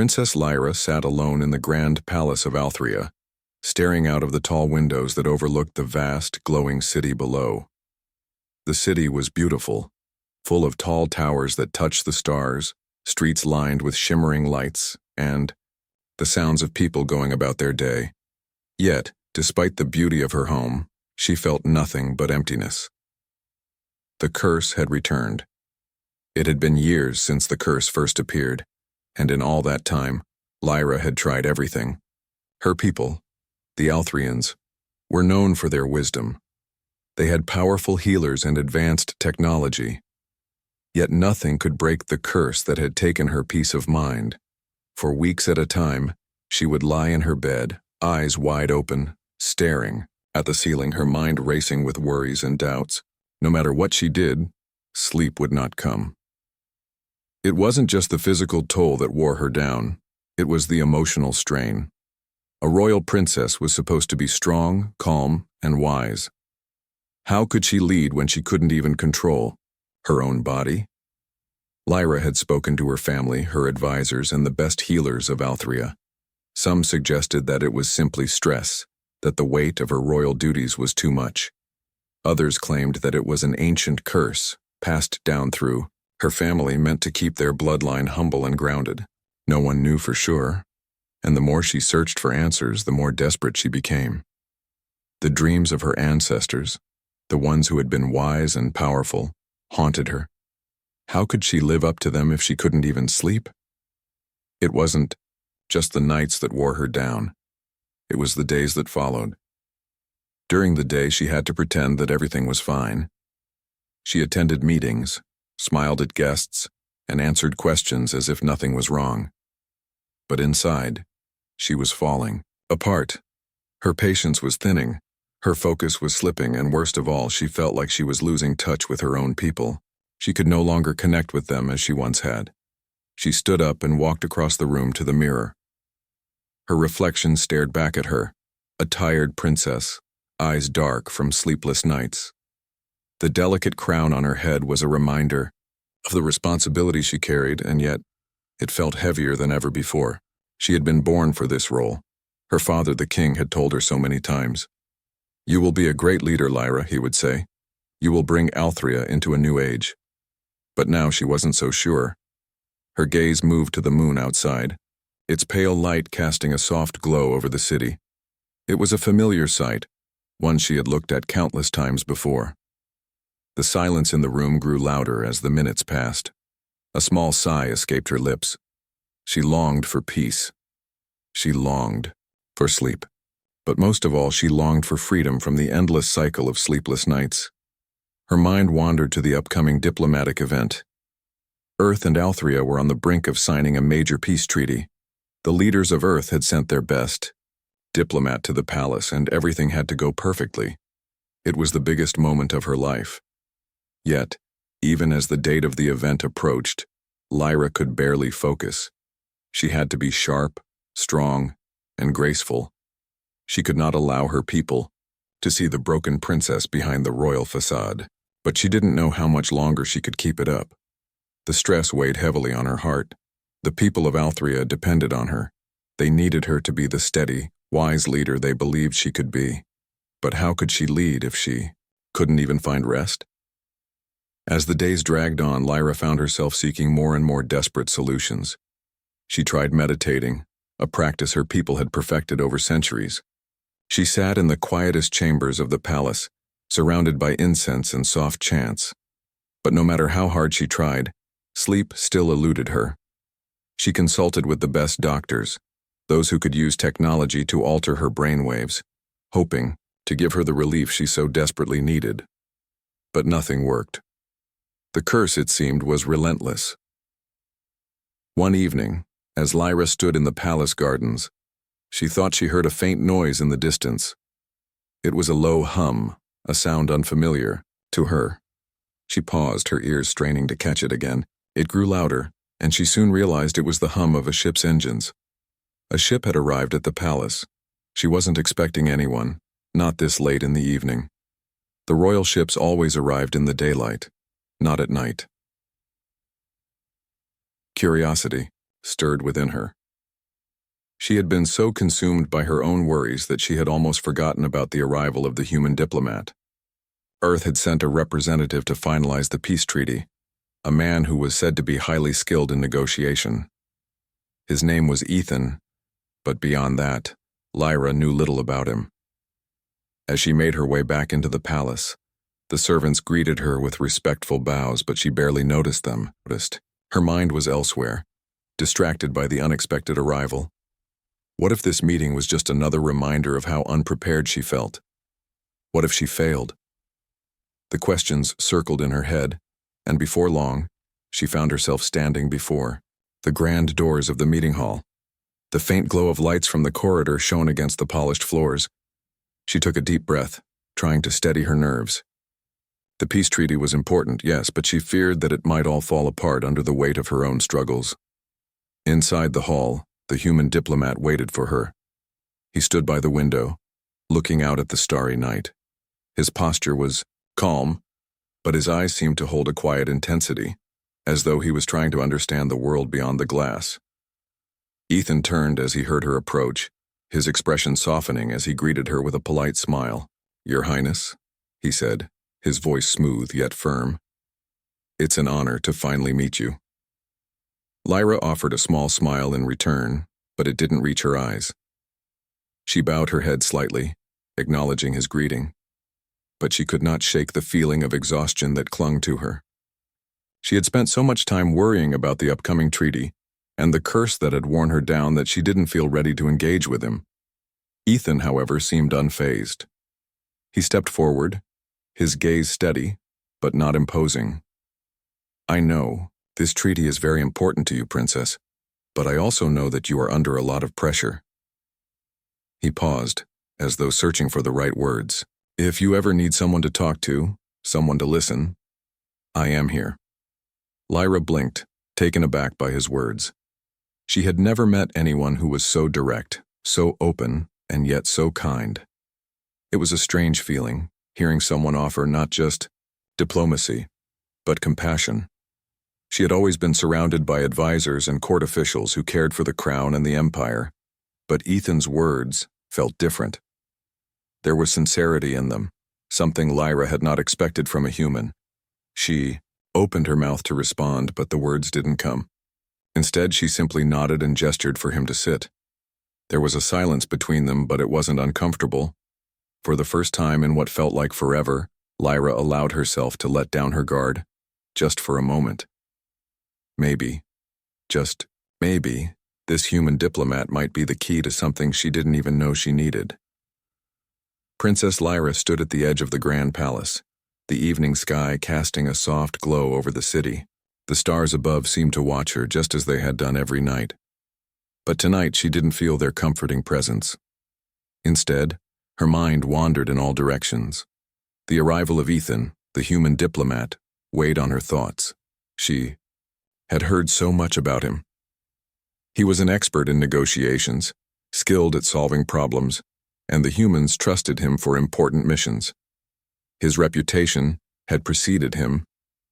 Princess Lyra sat alone in the grand palace of Althria, staring out of the tall windows that overlooked the vast, glowing city below. The city was beautiful, full of tall towers that touched the stars, streets lined with shimmering lights, and the sounds of people going about their day. Yet, despite the beauty of her home, she felt nothing but emptiness. The curse had returned. It had been years since the curse first appeared, and in all that time, Lyra had tried everything. Her people, the Althrians, were known for their wisdom. They had powerful healers and advanced technology. Yet nothing could break the curse that had taken her peace of mind. For weeks at a time, she would lie in her bed, eyes wide open, staring at the ceiling, her mind racing with worries and doubts. No matter what she did, sleep would not come. It wasn't just the physical toll that wore her down, it was the emotional strain. A royal princess was supposed to be strong, calm, and wise. How could she lead when she couldn't even control her own body? Lyra had spoken to her family, her advisors, and the best healers of Althria. Some suggested that it was simply stress, that the weight of her royal duties was too much. Others claimed that it was an ancient curse, passed down through her family, meant to keep their bloodline humble and grounded. No one knew for sure, and the more she searched for answers, the more desperate she became. The dreams of her ancestors, the ones who had been wise and powerful, haunted her. How could she live up to them if she couldn't even sleep? It wasn't just the nights that wore her down. It was the days that followed. During the day, she had to pretend that everything was fine. She attended meetings, smiled at guests, and answered questions as if nothing was wrong. But inside, she was falling apart. Her patience was thinning, her focus was slipping, and worst of all, she felt like she was losing touch with her own people. She could no longer connect with them as she once had. She stood up and walked across the room to the mirror. Her reflection stared back at her, a tired princess, eyes dark from sleepless nights. The delicate crown on her head was a reminder of the responsibility she carried, and yet it felt heavier than ever before. She had been born for this role. Her father, the king, had told her so many times. "You will be a great leader, Lyra," he would say. "You will bring Althria into a new age." But now she wasn't so sure. Her gaze moved to the moon outside, its pale light casting a soft glow over the city. It was a familiar sight, one she had looked at countless times before. The silence in the room grew louder as the minutes passed. A small sigh escaped her lips. She longed for peace. She longed for sleep. But most of all, she longed for freedom from the endless cycle of sleepless nights. Her mind wandered to the upcoming diplomatic event. Earth and Althria were on the brink of signing a major peace treaty. The leaders of Earth had sent their best diplomat to the palace, and everything had to go perfectly. It was the biggest moment of her life. Yet, even as the date of the event approached, Lyra could barely focus. She had to be sharp, strong, and graceful. She could not allow her people to see the broken princess behind the royal facade. But she didn't know how much longer she could keep it up. The stress weighed heavily on her heart. The people of Althria depended on her. They needed her to be the steady, wise leader they believed she could be. But how could she lead if she couldn't even find rest? As the days dragged on, Lyra found herself seeking more and more desperate solutions. She tried meditating, a practice her people had perfected over centuries. She sat in the quietest chambers of the palace, surrounded by incense and soft chants. But no matter how hard she tried, sleep still eluded her. She consulted with the best doctors, those who could use technology to alter her brainwaves, hoping to give her the relief she so desperately needed. But nothing worked. The curse, it seemed, was relentless. One evening, as Lyra stood in the palace gardens, she thought she heard a faint noise in the distance. It was a low hum, a sound unfamiliar to her. She paused, her ears straining to catch it again. It grew louder, and she soon realized it was the hum of a ship's engines. A ship had arrived at the palace. She wasn't expecting anyone, not this late in the evening. The royal ships always arrived in the daylight, not at night. Curiosity stirred within her. She had been so consumed by her own worries that she had almost forgotten about the arrival of the human diplomat. Earth had sent a representative to finalize the peace treaty, a man who was said to be highly skilled in negotiation. His name was Ethan, but beyond that, Lyra knew little about him. As she made her way back into the palace, the servants greeted her with respectful bows, but she barely noticed them. Her mind was elsewhere, distracted by the unexpected arrival. What if this meeting was just another reminder of how unprepared she felt? What if she failed? The questions circled in her head, and before long, she found herself standing before the grand doors of the meeting hall. The faint glow of lights from the corridor shone against the polished floors. She took a deep breath, trying to steady her nerves. The peace treaty was important, yes, but she feared that it might all fall apart under the weight of her own struggles. Inside the hall, the human diplomat waited for her. He stood by the window, looking out at the starry night. His posture was calm, but his eyes seemed to hold a quiet intensity, as though he was trying to understand the world beyond the glass. Ethan turned as he heard her approach, his expression softening as he greeted her with a polite smile. "Your Highness," he said, his voice smooth yet firm. "It's an honor to finally meet you." Lyra offered a small smile in return, but it didn't reach her eyes. She bowed her head slightly, acknowledging his greeting, but she could not shake the feeling of exhaustion that clung to her. She had spent so much time worrying about the upcoming treaty and the curse that had worn her down that she didn't feel ready to engage with him. Ethan, however, seemed unfazed. He stepped forward, his gaze steady, but not imposing. "I know, this treaty is very important to you, Princess, but I also know that you are under a lot of pressure." He paused, as though searching for the right words. "If you ever need someone to talk to, someone to listen, I am here." Lyra blinked, taken aback by his words. She had never met anyone who was so direct, so open, and yet so kind. It was a strange feeling, hearing someone offer not just diplomacy, but compassion. She had always been surrounded by advisors and court officials who cared for the crown and the empire, but Ethan's words felt different. There was sincerity in them, something Lyra had not expected from a human. She opened her mouth to respond, but the words didn't come. Instead, she simply nodded and gestured for him to sit. There was a silence between them, but it wasn't uncomfortable. For the first time in what felt like forever, Lyra allowed herself to let down her guard, just for a moment. Maybe, just maybe, this human diplomat might be the key to something she didn't even know she needed. Princess Lyra stood at the edge of the grand palace, the evening sky casting a soft glow over the city. The stars above seemed to watch her just as they had done every night. But tonight she didn't feel their comforting presence. Instead, her mind wandered in all directions. The arrival of Ethan, the human diplomat, weighed on her thoughts. She had heard so much about him. He was an expert in negotiations, skilled at solving problems, and the humans trusted him for important missions. His reputation had preceded him,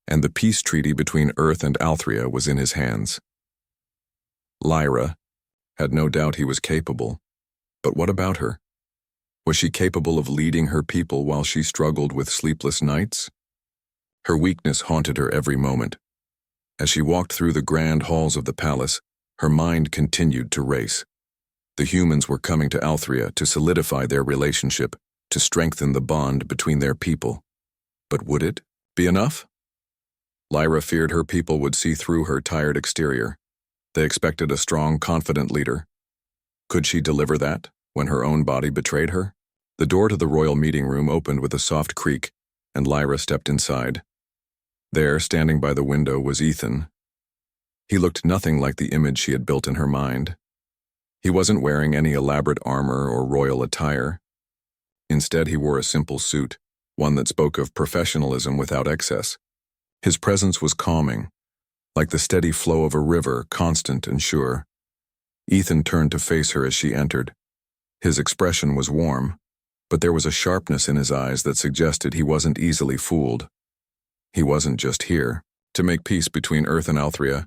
and the peace treaty between Earth and Althria was in his hands. Lyra had no doubt he was capable, but what about her? Was she capable of leading her people while she struggled with sleepless nights? Her weakness haunted her every moment. As she walked through the grand halls of the palace, her mind continued to race. The humans were coming to Althria to solidify their relationship, to strengthen the bond between their people. But would it be enough? Lyra feared her people would see through her tired exterior. They expected a strong, confident leader. Could she deliver that when her own body betrayed her? The door to the royal meeting room opened with a soft creak, and Lyra stepped inside. There, standing by the window, was Ethan. He looked nothing like the image she had built in her mind. He wasn't wearing any elaborate armor or royal attire. Instead, he wore a simple suit, one that spoke of professionalism without excess. His presence was calming, like the steady flow of a river, constant and sure. Ethan turned to face her as she entered. His expression was warm, but there was a sharpness in his eyes that suggested he wasn't easily fooled. He wasn't just here to make peace between Earth and Althria.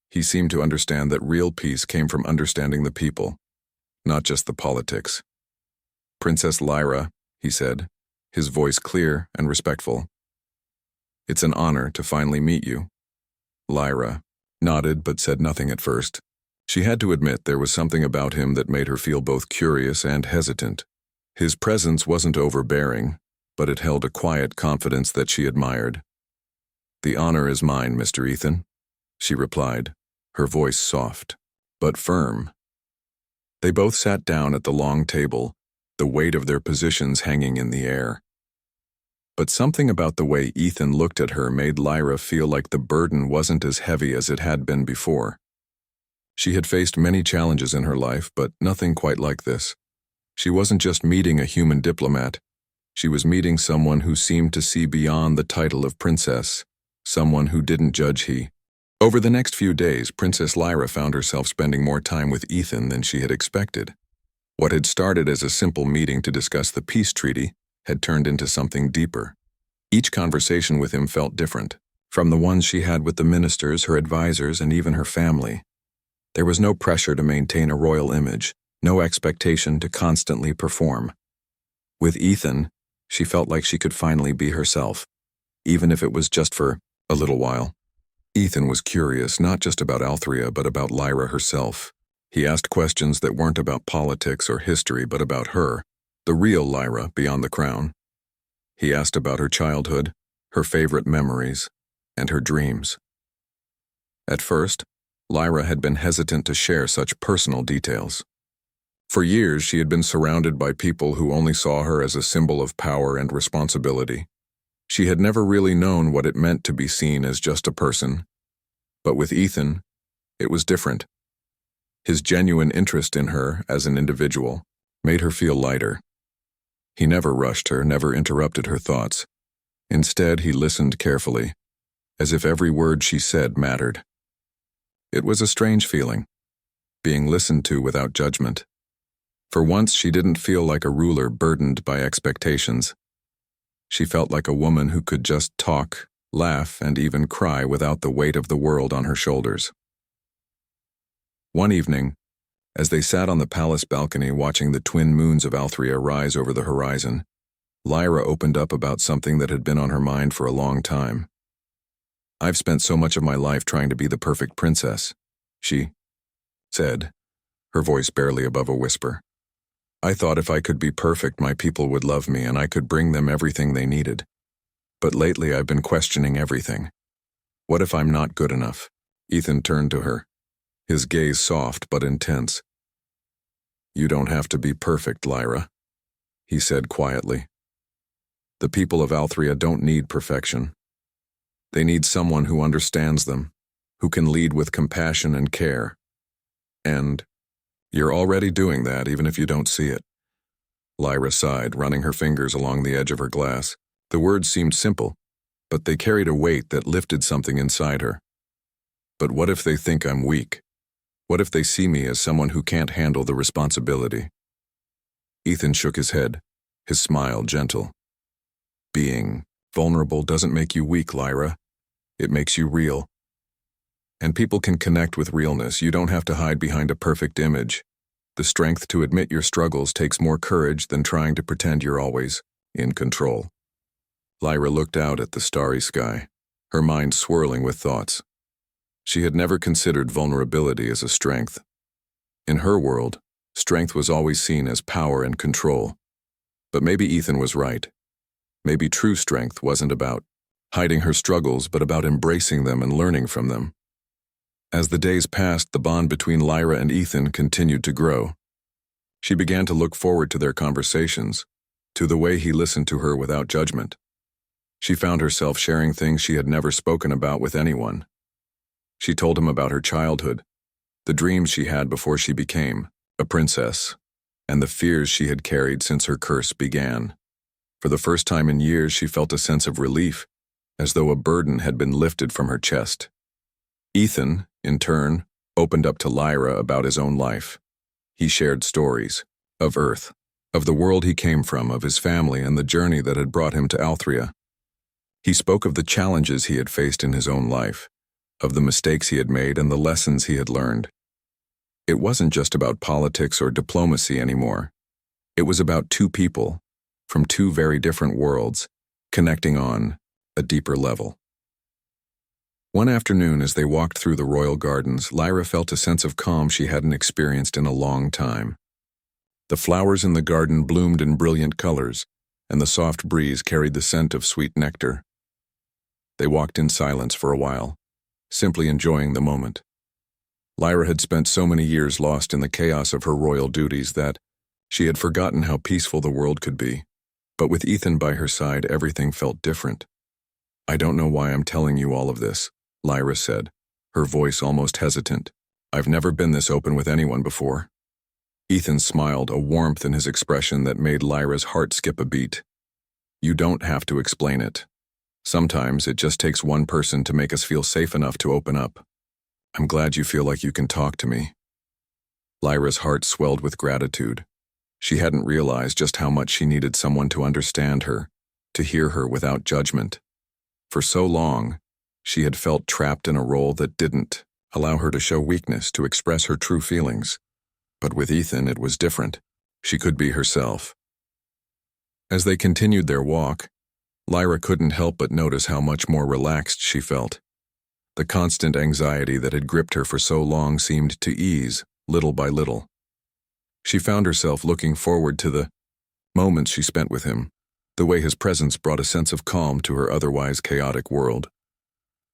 He seemed to understand that real peace came from understanding the people. not just the politics. "Princess Lyra," he said, his voice clear and respectful. "It's an honor to finally meet you." Lyra nodded but said nothing at first. She had to admit there was something about him that made her feel both curious and hesitant. His presence wasn't overbearing, but it held a quiet confidence that she admired. "The honor is mine, Mr. Ethan," she replied, her voice soft, but firm. They both sat down at the long table, the weight of their positions hanging in the air. But something about the way Ethan looked at her made Lyra feel like the burden wasn't as heavy as it had been before. She had faced many challenges in her life, but nothing quite like this. She wasn't just meeting a human diplomat. She was meeting someone who seemed to see beyond the title of princess, someone who didn't judge he. Over the next few days, Princess Lyra found herself spending more time with Ethan than she had expected. What had started as a simple meeting to discuss the peace treaty had turned into something deeper. Each conversation with him felt different, from the ones she had with the ministers, her advisors, and even her family. There was no pressure to maintain a royal image, no expectation to constantly perform. With Ethan, she felt like she could finally be herself, even if it was just for a little while. Ethan was curious not just about Althrea but about Lyra herself. He asked questions that weren't about politics or history but about her, the real Lyra beyond the crown. He asked about her childhood, her favorite memories, and her dreams. At first, Lyra had been hesitant to share such personal details. For years, she had been surrounded by people who only saw her as a symbol of power and responsibility. She had never really known what it meant to be seen as just a person. But with Ethan, it was different. His genuine interest in her as an individual made her feel lighter. He never rushed her, never interrupted her thoughts. Instead, he listened carefully, as if every word she said mattered. It was a strange feeling, being listened to without judgment. For once, she didn't feel like a ruler burdened by expectations. She felt like a woman who could just talk, laugh, and even cry without the weight of the world on her shoulders. One evening, as they sat on the palace balcony watching the twin moons of Althrea rise over the horizon, Lyra opened up about something that had been on her mind for a long time. "I've spent so much of my life trying to be the perfect princess," she said, her voice barely above a whisper. "I thought if I could be perfect, my people would love me and I could bring them everything they needed. But lately I've been questioning everything. What if I'm not good enough?" Ethan turned to her, his gaze soft but intense. "You don't have to be perfect, Lyra," he said quietly. "The people of Althrea don't need perfection. They need someone who understands them, who can lead with compassion and care. And you're already doing that even if you don't see it." Lyra sighed, running her fingers along the edge of her glass. The words seemed simple, but they carried a weight that lifted something inside her. "But what if they think I'm weak? What if they see me as someone who can't handle the responsibility?" Ethan shook his head, his smile gentle. "Being vulnerable doesn't make you weak, Lyra. It makes you real. And people can connect with realness. You don't have to hide behind a perfect image. The strength to admit your struggles takes more courage than trying to pretend you're always in control." Lyra looked out at the starry sky, her mind swirling with thoughts. She had never considered vulnerability as a strength. In her world, strength was always seen as power and control. But maybe Ethan was right. Maybe true strength wasn't about hiding her struggles, but about embracing them and learning from them. As the days passed, the bond between Lyra and Ethan continued to grow. She began to look forward to their conversations, to the way he listened to her without judgment. She found herself sharing things she had never spoken about with anyone. She told him about her childhood, the dreams she had before she became a princess, and the fears she had carried since her curse began. For the first time in years, she felt a sense of relief, as though a burden had been lifted from her chest. Ethan, in turn, opened up to Lyra about his own life. He shared stories of Earth, of the world he came from, of his family, and the journey that had brought him to Althrea. He spoke of the challenges he had faced in his own life, of the mistakes he had made and the lessons he had learned. It wasn't just about politics or diplomacy anymore. It was about two people, from two very different worlds, connecting on a deeper level. One afternoon, as they walked through the royal gardens, Lyra felt a sense of calm she hadn't experienced in a long time. The flowers in the garden bloomed in brilliant colors, and the soft breeze carried the scent of sweet nectar. They walked in silence for a while, simply enjoying the moment. Lyra had spent so many years lost in the chaos of her royal duties that she had forgotten how peaceful the world could be. But with Ethan by her side, everything felt different. "I don't know why I'm telling you all of this," Lyra said, her voice almost hesitant. "I've never been this open with anyone before." Ethan smiled, a warmth in his expression that made Lyra's heart skip a beat. "You don't have to explain it. Sometimes it just takes one person to make us feel safe enough to open up. I'm glad you feel like you can talk to me." Lyra's heart swelled with gratitude. She hadn't realized just how much she needed someone to understand her, to hear her without judgment. For so long, she had felt trapped in a role that didn't allow her to show weakness, to express her true feelings. But with Ethan, it was different. She could be herself. As they continued their walk, Lyra couldn't help but notice how much more relaxed she felt. The constant anxiety that had gripped her for so long seemed to ease, little by little. She found herself looking forward to the moments she spent with him, the way his presence brought a sense of calm to her otherwise chaotic world.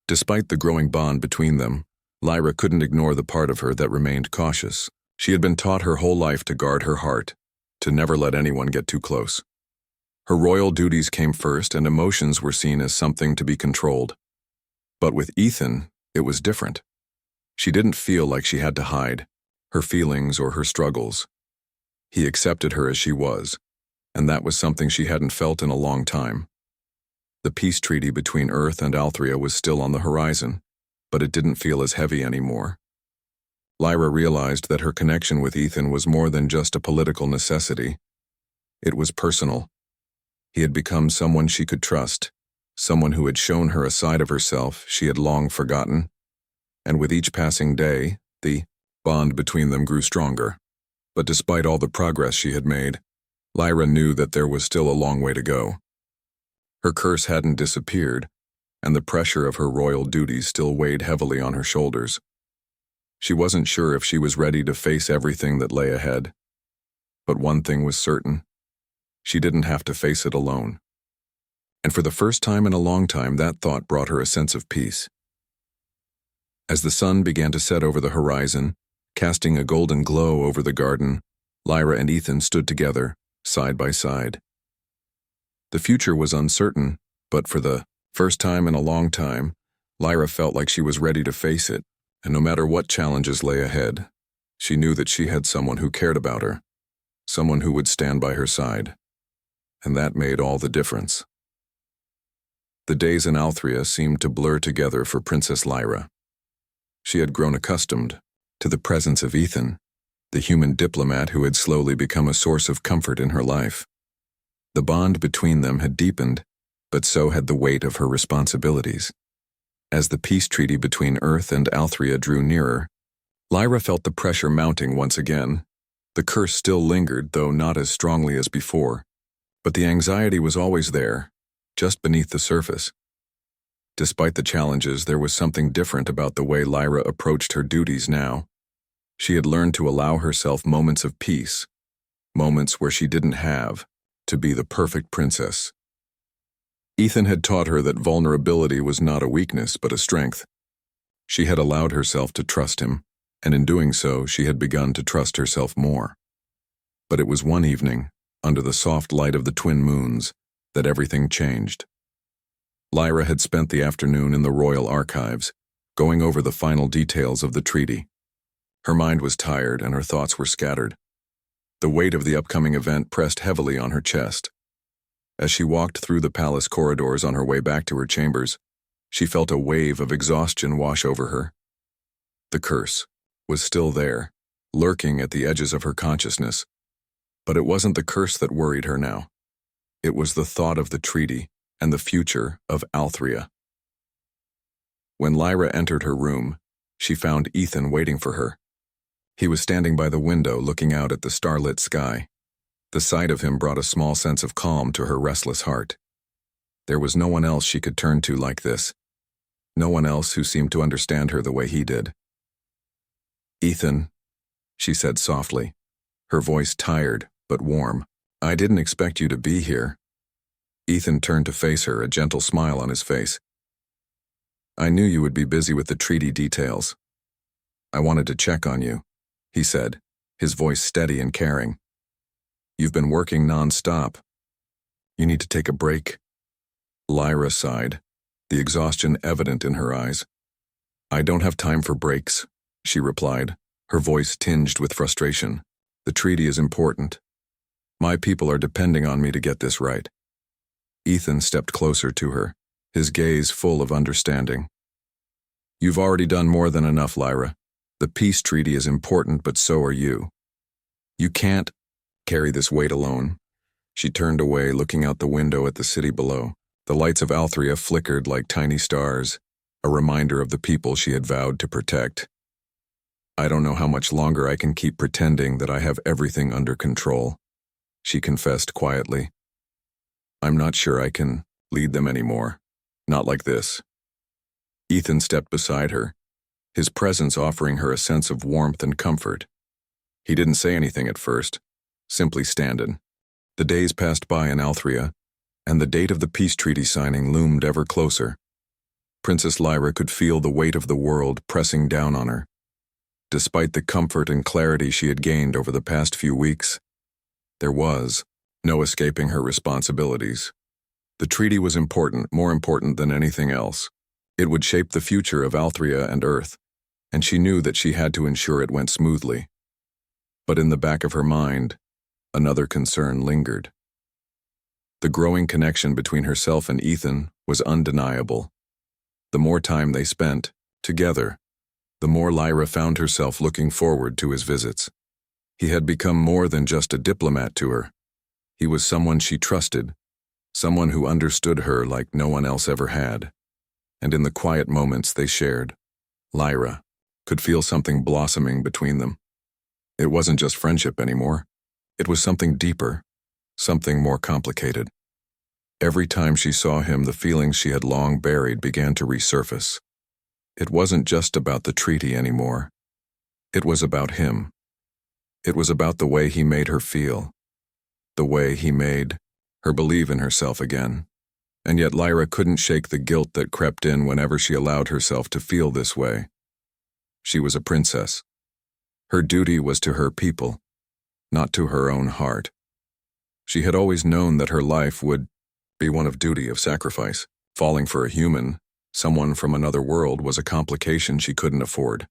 Despite the growing bond between them, Lyra couldn't ignore the part of her that remained cautious. She had been taught her whole life to guard her heart, to never let anyone get too close. Her royal duties came first, and emotions were seen as something to be controlled. But with Ethan, it was different. She didn't feel like she had to hide her feelings or her struggles. He accepted her as she was, and that was something she hadn't felt in a long time. The peace treaty between Earth and Althria was still on the horizon, but it didn't feel as heavy anymore. Lyra realized that her connection with Ethan was more than just a political necessity. It was personal. He had become someone she could trust, someone who had shown her a side of herself she had long forgotten. And with each passing day, the bond between them grew stronger. But despite all the progress she had made, Lyra knew that there was still a long way to go. Her curse hadn't disappeared, and the pressure of her royal duties still weighed heavily on her shoulders. She wasn't sure if she was ready to face everything that lay ahead. But one thing was certain. She didn't have to face it alone. And for the first time in a long time, that thought brought her a sense of peace. As the sun began to set over the horizon, casting a golden glow over the garden, Lyra and Ethan stood together, side by side. The future was uncertain, but for the first time in a long time, Lyra felt like she was ready to face it, and no matter what challenges lay ahead, she knew that she had someone who cared about her, someone who would stand by her side. And that made all the difference. The days in Althria seemed to blur together for Princess Lyra. She had grown accustomed to the presence of Ethan, the human diplomat who had slowly become a source of comfort in her life. The bond between them had deepened, but so had the weight of her responsibilities. As the peace treaty between Earth and Althria drew nearer, Lyra felt the pressure mounting once again. The curse still lingered, though not as strongly as before, but the anxiety was always there, just beneath the surface. Despite the challenges, there was something different about the way Lyra approached her duties now. She had learned to allow herself moments of peace, moments where she didn't have to be the perfect princess. Ethan had taught her that vulnerability was not a weakness but a strength. She had allowed herself to trust him, and in doing so, she had begun to trust herself more. But it was one evening, under the soft light of the twin moons, that everything changed. Lyra had spent the afternoon in the royal archives, going over the final details of the treaty. Her mind was tired and her thoughts were scattered. The weight of the upcoming event pressed heavily on her chest. As she walked through the palace corridors on her way back to her chambers, she felt a wave of exhaustion wash over her. The curse was still there, lurking at the edges of her consciousness. But it wasn't the curse that worried her now. It was the thought of the treaty and the future of Althria. When Lyra entered her room, she found Ethan waiting for her. He was standing by the window looking out at the starlit sky. The sight of him brought a small sense of calm to her restless heart. There was no one else she could turn to like this. No one else who seemed to understand her the way he did. "Ethan," she said softly, her voice tired but warm. "I didn't expect you to be here." Ethan turned to face her, a gentle smile on his face. "I knew you would be busy with the treaty details. I wanted to check on you," he said, his voice steady and caring. "You've been working non-stop. You need to take a break." Lyra sighed, the exhaustion evident in her eyes. "I don't have time for breaks," she replied, her voice tinged with frustration. "The treaty is important. My people are depending on me to get this right." Ethan stepped closer to her, his gaze full of understanding. "You've already done more than enough, Lyra. The peace treaty is important, but so are you. You can't carry this weight alone." She turned away, looking out the window at the city below. The lights of Althria flickered like tiny stars, a reminder of the people she had vowed to protect. "I don't know how much longer I can keep pretending that I have everything under control," she confessed quietly. "I'm not sure I can lead them anymore. Not like this." Ethan stepped beside her, his presence offering her a sense of warmth and comfort. He didn't say anything at first, simply standing. The days passed by in Althria, and the date of the peace treaty signing loomed ever closer. Princess Lyra could feel the weight of the world pressing down on her. Despite the comfort and clarity she had gained over the past few weeks, there was no escaping her responsibilities. The treaty was important, more important than anything else. It would shape the future of Althria and Earth, and she knew that she had to ensure it went smoothly. But in the back of her mind, another concern lingered. The growing connection between herself and Ethan was undeniable. The more time they spent together, the more Lyra found herself looking forward to his visits. He had become more than just a diplomat to her. He was someone she trusted, someone who understood her like no one else ever had. And in the quiet moments they shared, Lyra could feel something blossoming between them. It wasn't just friendship anymore. It was something deeper, something more complicated. Every time she saw him, the feelings she had long buried began to resurface. It wasn't just about the treaty anymore. It was about him. It was about the way he made her feel, the way he made her believe in herself again. And yet Lyra couldn't shake the guilt that crept in whenever she allowed herself to feel this way. She was a princess. Her duty was to her people, not to her own heart. She had always known that her life would be one of duty, of sacrifice. Falling for a human, someone from another world, was a complication she couldn't afford.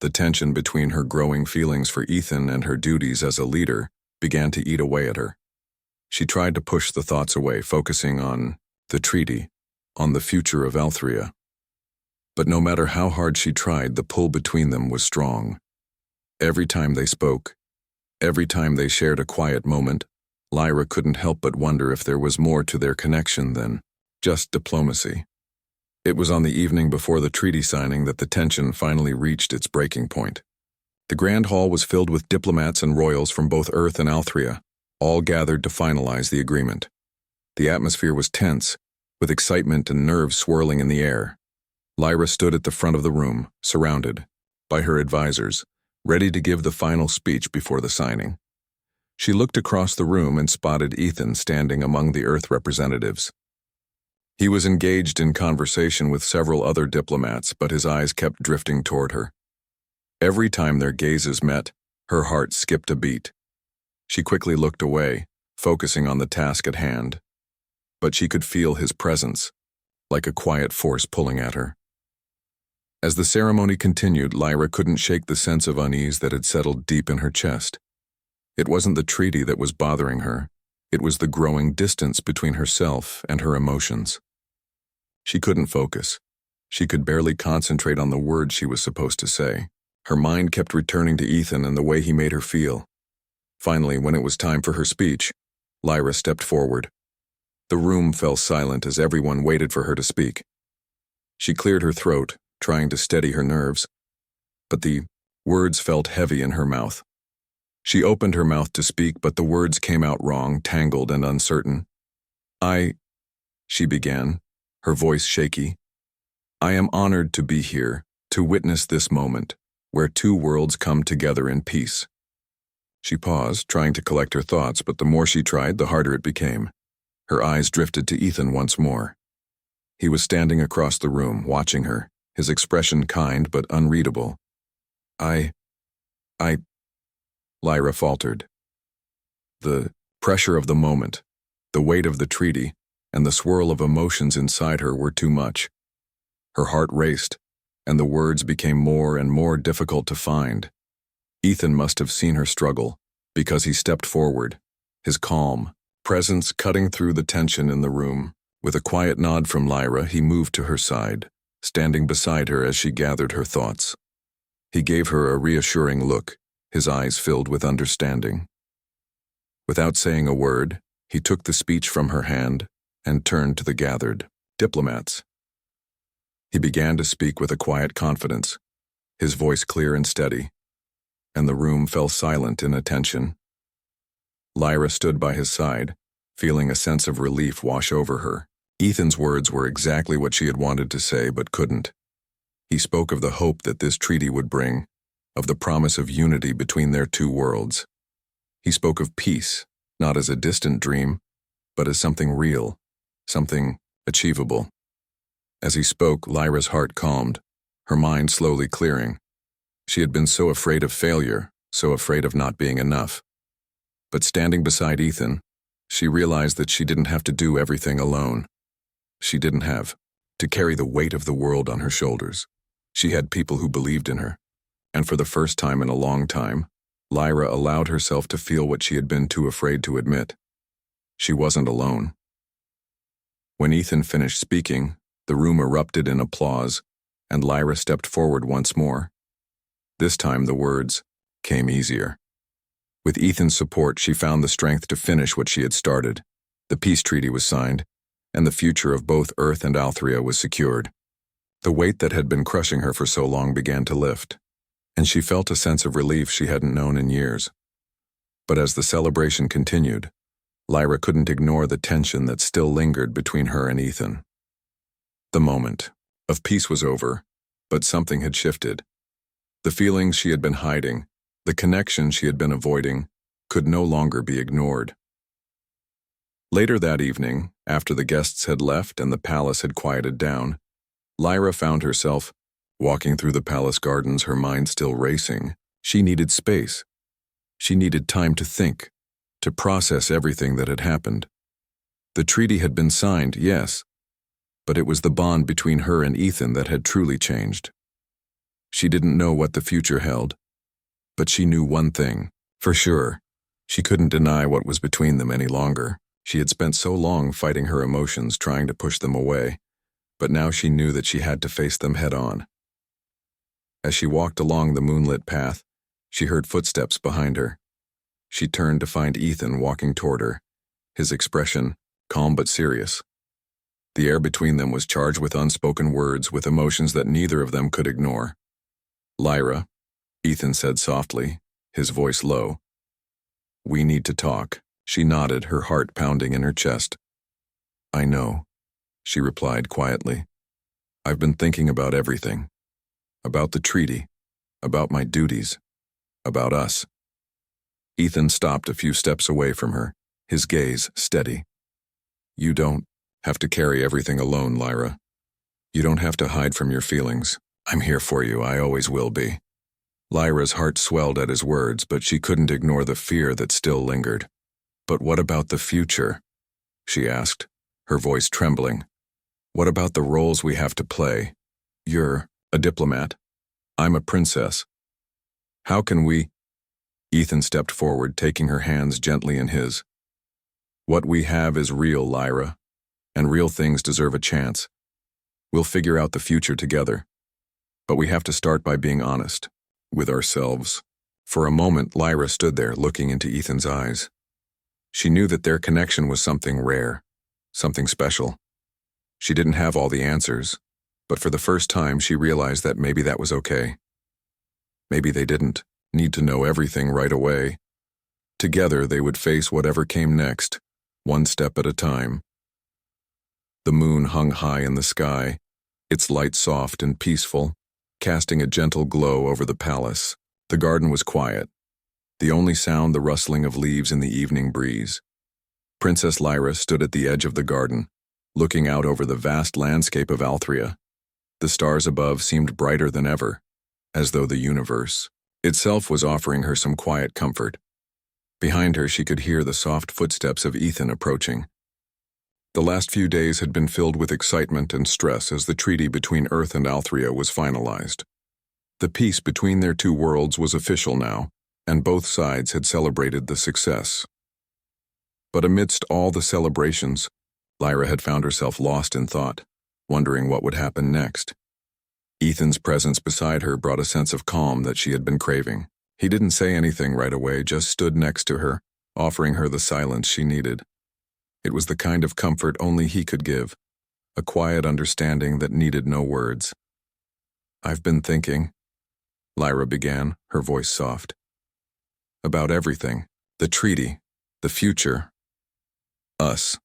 The tension between her growing feelings for Ethan and her duties as a leader began to eat away at her. She tried to push the thoughts away, focusing on the treaty, on the future of Althria. But no matter how hard she tried, the pull between them was strong. Every time they spoke, every time they shared a quiet moment, Lyra couldn't help but wonder if there was more to their connection than just diplomacy. It was on the evening before the treaty signing that the tension finally reached its breaking point. The Grand Hall was filled with diplomats and royals from both Earth and Althria, all gathered to finalize the agreement. The atmosphere was tense, with excitement and nerves swirling in the air. Lyra stood at the front of the room, surrounded by her advisors, ready to give the final speech before the signing. She looked across the room and spotted Ethan standing among the Earth representatives. He was engaged in conversation with several other diplomats, but his eyes kept drifting toward her. Every time their gazes met, her heart skipped a beat. She quickly looked away, focusing on the task at hand. But she could feel his presence, like a quiet force pulling at her. As the ceremony continued, Lyra couldn't shake the sense of unease that had settled deep in her chest. It wasn't the treaty that was bothering her. It was the growing distance between herself and her emotions. She couldn't focus. She could barely concentrate on the words she was supposed to say. Her mind kept returning to Ethan and the way he made her feel. Finally, when it was time for her speech, Lyra stepped forward. The room fell silent as everyone waited for her to speak. She cleared her throat, trying to steady her nerves. But the Words felt heavy in her mouth. She opened her mouth to speak, but the words came out wrong, tangled and uncertain. She began, her voice shaky. I am honored to be here, to witness this moment, where two worlds come together in peace. She paused, trying to collect her thoughts, but the more she tried, the harder it became. Her eyes drifted to Ethan once more. He was standing across the room, watching her, his expression kind but unreadable. Lyra faltered. The pressure of the moment, the weight of the treaty, and the swirl of emotions inside her were too much. Her heart raced, and the words became more and more difficult to find. Ethan must have seen her struggle, because he stepped forward, his calm presence cutting through the tension in the room. With a quiet nod from Lyra, he moved to her side, standing beside her as she gathered her thoughts. He gave her a reassuring look, his eyes filled with understanding. Without saying a word, he took the speech from her hand and turned to the gathered diplomats. He began to speak with a quiet confidence, his voice clear and steady, and the room fell silent in attention. Lyra stood by his side, feeling a sense of relief wash over her. Ethan's words were exactly what she had wanted to say but couldn't. He spoke of the hope that this treaty would bring, of the promise of unity between their two worlds. He spoke of peace, not as a distant dream, but as something real, something achievable. As he spoke, Lyra's heart calmed, her mind slowly clearing. She had been so afraid of failure, so afraid of not being enough. But standing beside Ethan, she realized that she didn't have to do everything alone. She didn't have to carry the weight of the world on her shoulders. She had people who believed in her. And for the first time in a long time, Lyra allowed herself to feel what she had been too afraid to admit. She wasn't alone. When Ethan finished speaking, the room erupted in applause, and Lyra stepped forward once more. This time the words came easier. With Ethan's support, she found the strength to finish what she had started. The peace treaty was signed, and the future of both Earth and Althria was secured. The weight that had been crushing her for so long began to lift, and she felt a sense of relief she hadn't known in years. But as the celebration continued, Lyra couldn't ignore the tension that still lingered between her and Ethan. The moment of peace was over, but something had shifted. The feelings she had been hiding, the connection she had been avoiding, could no longer be ignored. Later that evening, after the guests had left and the palace had quieted down, Lyra found herself walking through the palace gardens, her mind still racing. She needed space. She needed time to think, to process everything that had happened. The treaty had been signed, yes, but it was the bond between her and Ethan that had truly changed. She didn't know what the future held, but she knew one thing, for sure. She couldn't deny what was between them any longer. She had spent so long fighting her emotions, trying to push them away, but now she knew that she had to face them head-on. As she walked along the moonlit path, she heard footsteps behind her. She turned to find Ethan walking toward her, his expression calm but serious. The air between them was charged with unspoken words, with emotions that neither of them could ignore. "Lyra," Ethan said softly, his voice low. "We need to talk." She nodded, her heart pounding in her chest. "I know," she replied quietly. "I've been thinking about everything. About the treaty, about my duties, about us." Ethan stopped a few steps away from her, his gaze steady. "You don't have to carry everything alone, Lyra. You don't have to hide from your feelings. I'm here for you, I always will be." Lyra's heart swelled at his words, but she couldn't ignore the fear that still lingered. "But what about the future?" she asked, her voice trembling. "What about the roles we have to play? You're a diplomat. I'm a princess. How can we—" Ethan stepped forward, taking her hands gently in his. "What we have is real, Lyra, and real things deserve a chance. We'll figure out the future together. But we have to start by being honest with ourselves." For a moment, Lyra stood there, looking into Ethan's eyes. She knew that their connection was something rare, something special. She didn't have all the answers, but for the first time she realized that maybe that was okay. Maybe they didn't need to know everything right away. Together they would face whatever came next, one step at a time. The moon hung high in the sky, its light soft and peaceful, casting a gentle glow over the palace. The garden was quiet, the only sound the rustling of leaves in the evening breeze. Princess Lyra stood at the edge of the garden, looking out over the vast landscape of Althria. The stars above seemed brighter than ever, as though the universe itself was offering her some quiet comfort. Behind her she could hear the soft footsteps of Ethan approaching. The last few days had been filled with excitement and stress as the treaty between Earth and Althria was finalized. The peace between their two worlds was official now, and both sides had celebrated the success. But amidst all the celebrations, Lyra had found herself lost in thought, wondering what would happen next. Ethan's presence beside her brought a sense of calm that she had been craving. He didn't say anything right away, just stood next to her, offering her the silence she needed. It was the kind of comfort only he could give, a quiet understanding that needed no words. "I've been thinking," Lyra began, her voice soft. "About everything, the treaty, the future, us."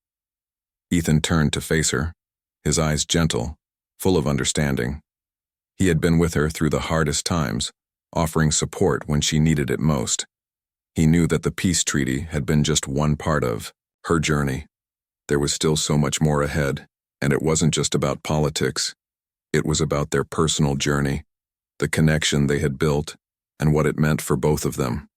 Ethan turned to face her, his eyes gentle, full of understanding. He had been with her through the hardest times, offering support when she needed it most. He knew that the peace treaty had been just one part of her journey. There was still so much more ahead, and it wasn't just about politics. It was about their personal journey, the connection they had built, and what it meant for both of them.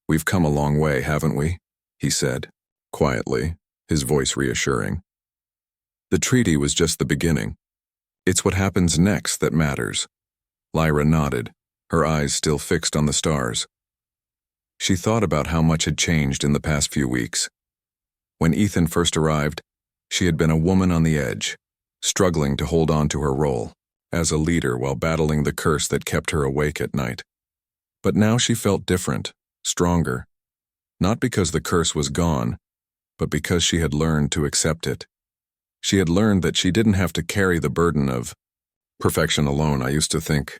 "We've come a long way, haven't we?" he said, quietly, his voice reassuring. The treaty was just the beginning. It's what happens next that matters. Lyra nodded, her eyes still fixed on the stars. She thought about how much had changed in the past few weeks. When Ethan first arrived, she had been a woman on the edge, struggling to hold on to her role as a leader while battling the curse that kept her awake at night. But now she felt different, stronger, not because the curse was gone, but because she had learned to accept it. She had learned that she didn't have to carry the burden of perfection alone. I used to think